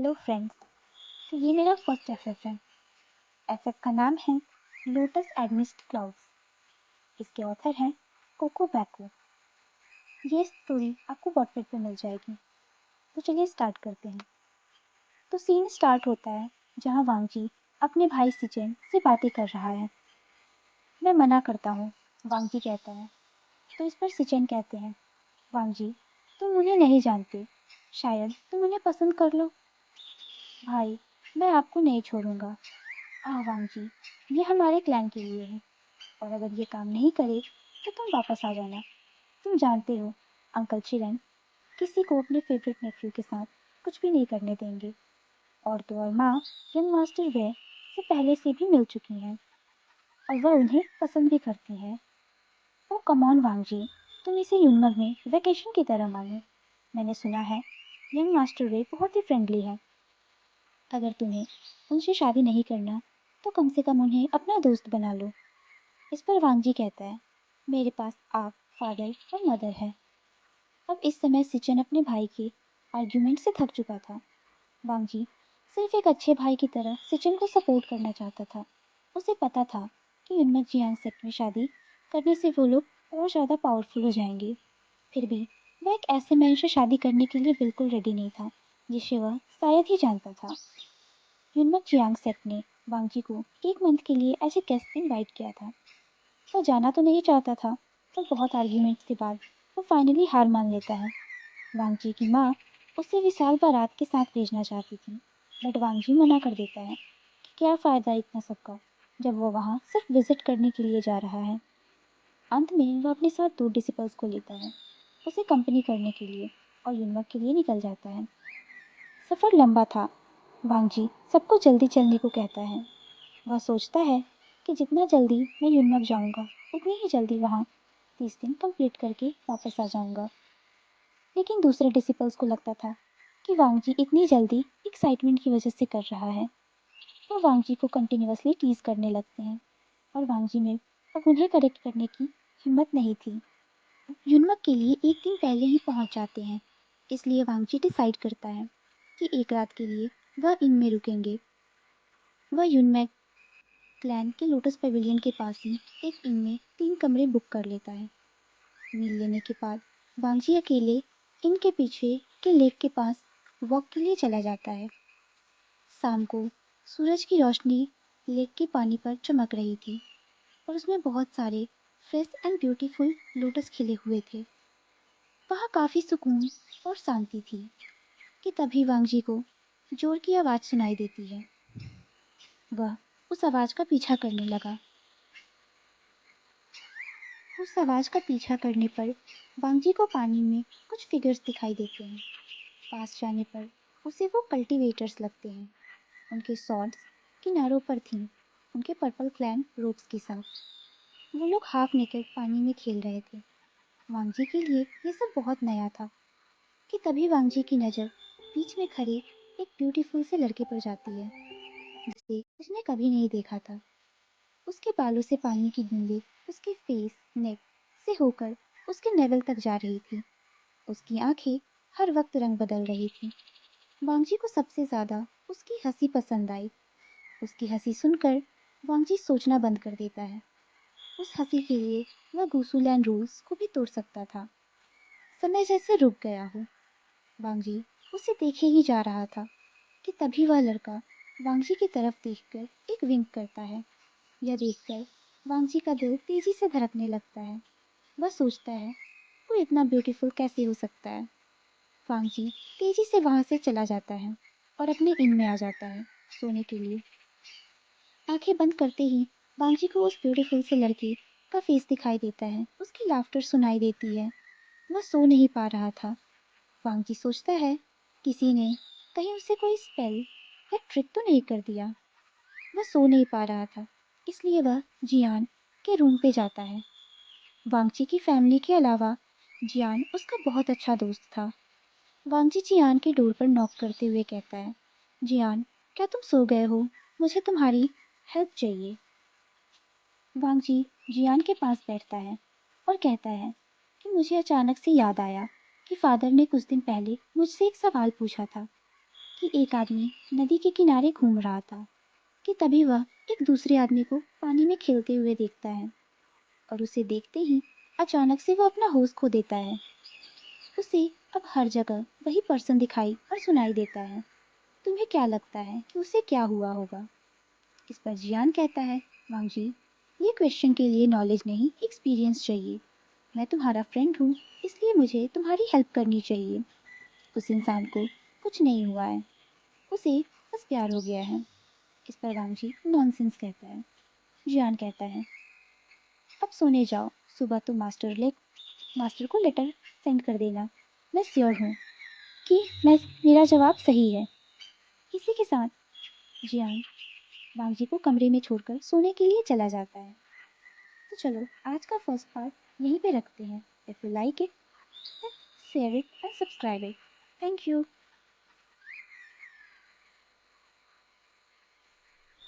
Hello friends. तो ये मेरा फर्स्ट एफएफ है। एफएफ का नाम है लोटस एडमिस्ट क्लाउड्स। इसके ऑथर हैं कोको बैको। ये स्टोरी आपको वॉटपेड पे मिल जाएगी। तो चलिए स्टार्ट करते हैं। तो सीन स्टार्ट होता है जहाँ वांगजी अपने भाई सिचेन से बातें कर रहा है। मैं मना करता हूँ, वांगजी कहता है। तो इस पर सिचेन कहते हैं, वांगजी तुम उन्हें नहीं जानते, शायद तुम उन्हें पसंद कर लो। भाई मैं आपको नहीं छोड़ूंगा। वांगजी ये हमारे क्लैन के लिए है, और अगर ये काम नहीं करे तो तुम वापस आ जाना। तुम जानते हो अंकल चिरन किसी को अपने फेवरेट नेफ्यू के साथ कुछ भी नहीं करने देंगे। और तो और माँ यंग मास्टर वे से पहले से भी मिल चुकी हैं और वह उन्हें पसंद भी करती हैं। ओ कम ऑन वांगजी, तुम इसे यूनमग में वेकेशन की तरह मानो। मैंने सुना है यंग मास्टर वे बहुत ही फ्रेंडली है। अगर तुम्हें उनसे शादी नहीं करना तो कम से कम उन्हें अपना दोस्त बना लो। इस पर वांगजी कहता है, मेरे पास आप, फादर और मदर है। अब इस समय सिचन अपने भाई के आर्ग्यूमेंट से थक चुका था। वांगजी सिर्फ एक अच्छे भाई की तरह सिचन को सपोर्ट करना चाहता था। उसे पता था कि युनमक जियांग सेक्ट में शादी करने से वो लोग और ज़्यादा पावरफुल हो जाएंगे। फिर भी वह एक ऐसे मैन से शादी करने के लिए बिल्कुल रेडी नहीं था जिसे वह शायद ही जानता था। युनमक जियांग सेक्ट ने वांगजी को एक मंथ के लिए एज ए गेस्ट इनवाइट किया था। वो जाना तो नहीं चाहता था, पर बहुत आर्ग्यूमेंट्स के बाद वो फाइनली हार मान लेता है। वांगजी की माँ उसे विशाल बारात के साथ भेजना चाहती थी, बट वांगजी मना कर देता है कि क्या फ़ायदा इतना सबका जब वो वहाँ सिर्फ विजिट करने के लिए जा रहा है। अंत में वह अपने साथ दो डिसिपल्स को लेता है, उसे कंपनी करने के लिए, और यूनमक के लिए निकल जाता है। सफ़र लंबा था। वांगजी सबको जल्दी चलने को कहता है। वह सोचता है कि जितना जल्दी मैं यूनमक जाऊंगा उतनी ही जल्दी वहाँ 30 दिन कंप्लीट करके वापस आ जाऊंगा। लेकिन दूसरे डिसिपल्स को लगता था कि वांगजी इतनी जल्दी एक्साइटमेंट की वजह से कर रहा है। वो वांगजी को कंटिन्यूअसली टीज करने लगते हैं और वांगजी में अब उन्हें करेक्ट करने की हिम्मत नहीं थी। यूनमक के लिए एक दिन पहले ही पहुंच जाते हैं, इसलिए वांगजी डिसाइड करता है कि एक रात के लिए वह इन में रुकेंगे। वह यूनमैक क्लैन के लोटस पेविलियन के पास ही एक इन में 3 कमरे बुक कर लेता है। मील लेने के बाद वांगजी अकेले इन के पीछे के लेक के पास वॉक के लिए चला जाता है। शाम को सूरज की रोशनी लेक के पानी पर चमक रही थी और उसमें बहुत सारे फ्रेश एंड ब्यूटीफुल लोटस खिले हुए थे। वहाँ काफ़ी सुकून और शांति थी कि तभी वांगजी को जोर की आवाज़ सुनाई देती है। वह उस आवाज़ का पीछा करने लगा। उस आवाज़ का पीछा करने पर वांगजी को पानी में कुछ फिगर्स दिखाई देते हैं। पास जाने पर उसे वो कल्टीवेटर्स लगते हैं। उनके सॉर्ड्स किनारों पर थीं, उनके पर्पल क्लैन रोब्स के साथ। वो लोग हाफ नेकेड पानी में खेल रहे थे। वांगजी के लिए ये सब बहुत नया था कि तभी वांगजी की नज़र बीच में खड़े एक ब्यूटीफुल से लड़के पर जाती है जिसे उसने कभी नहीं देखा था। उसके बालों से पानी की बूंदें उसके फेस, नेक से होकर उसके नेवल तक जा रही थी। उसकी आंखें हर वक्त रंग बदल रही थी। वांगजी को सबसे ज़्यादा उसकी हंसी पसंद आई। उसकी हंसी सुनकर वांगजी सोचना बंद कर देता है। उस हंसी के लिए वह गूसुलैंड रूल्स को भी तोड़ सकता था। समय जैसे रुक गया हो। वांगजी उसे देखे ही जा रहा था कि तभी वह लड़का वांगजी की तरफ देखकर एक विंक करता है। यह देखकर वांगजी का दिल तेजी से धड़कने लगता है। वह सोचता है, वो इतना ब्यूटीफुल कैसे हो सकता है। वांगजी तेजी से वहां से चला जाता है और अपने इन में आ जाता है सोने के लिए। आंखें बंद करते ही वांगजी को उस ब्यूटीफुल से लड़के का फेस दिखाई देता है। उसकी लाफ्टर सुनाई देती है। वह सो नहीं पा रहा था। वांगजी सोचता है, किसी ने कहीं उसे कोई स्पेल या ट्रिक तो नहीं कर दिया। वह सो नहीं पा रहा था, इसलिए वह जियान के रूम पे जाता है। वांगजी की फैमिली के अलावा जियान उसका बहुत अच्छा दोस्त था। वांगजी जियान के डोर पर नॉक करते हुए कहता है, जियान क्या तुम सो गए हो? मुझे तुम्हारी हेल्प चाहिए। वांगजी जियान के पास बैठता है और कहता है कि मुझे अचानक से याद आया कि फादर ने कुछ दिन पहले मुझसे एक सवाल पूछा था कि एक आदमी नदी के किनारे घूम रहा था कि तभी वह एक दूसरे आदमी को पानी में खेलते हुए देखता है और उसे देखते ही अचानक से वो अपना होश खो देता है। उसे अब हर जगह वही पर्सन दिखाई और सुनाई देता है। तुम्हें क्या लगता है कि उसे क्या हुआ होगा? इस पर जियान कहता है, वांगजी, ये क्वेश्चन के लिए नॉलेज नहीं, एक्सपीरियंस चाहिए। मैं तुम्हारा फ्रेंड हूँ, इसलिए मुझे तुम्हारी हेल्प करनी चाहिए। उस इंसान को कुछ नहीं हुआ है, उसे बस प्यार हो गया है। इस पर वांगजी नॉनसेंस कहता है। जियान कहता है, अब सोने जाओ, सुबह तुम मास्टर को लेटर सेंड कर देना। मैं श्योर हूँ कि मेरा जवाब सही है। इसी के साथ जियान वांगजी को कमरे में छोड़कर सोने के लिए चला जाता है। तो चलो आज का फर्स्ट पार्ट यहीं पे रखते हैं। If you like it, share it and subscribe it. Thank you.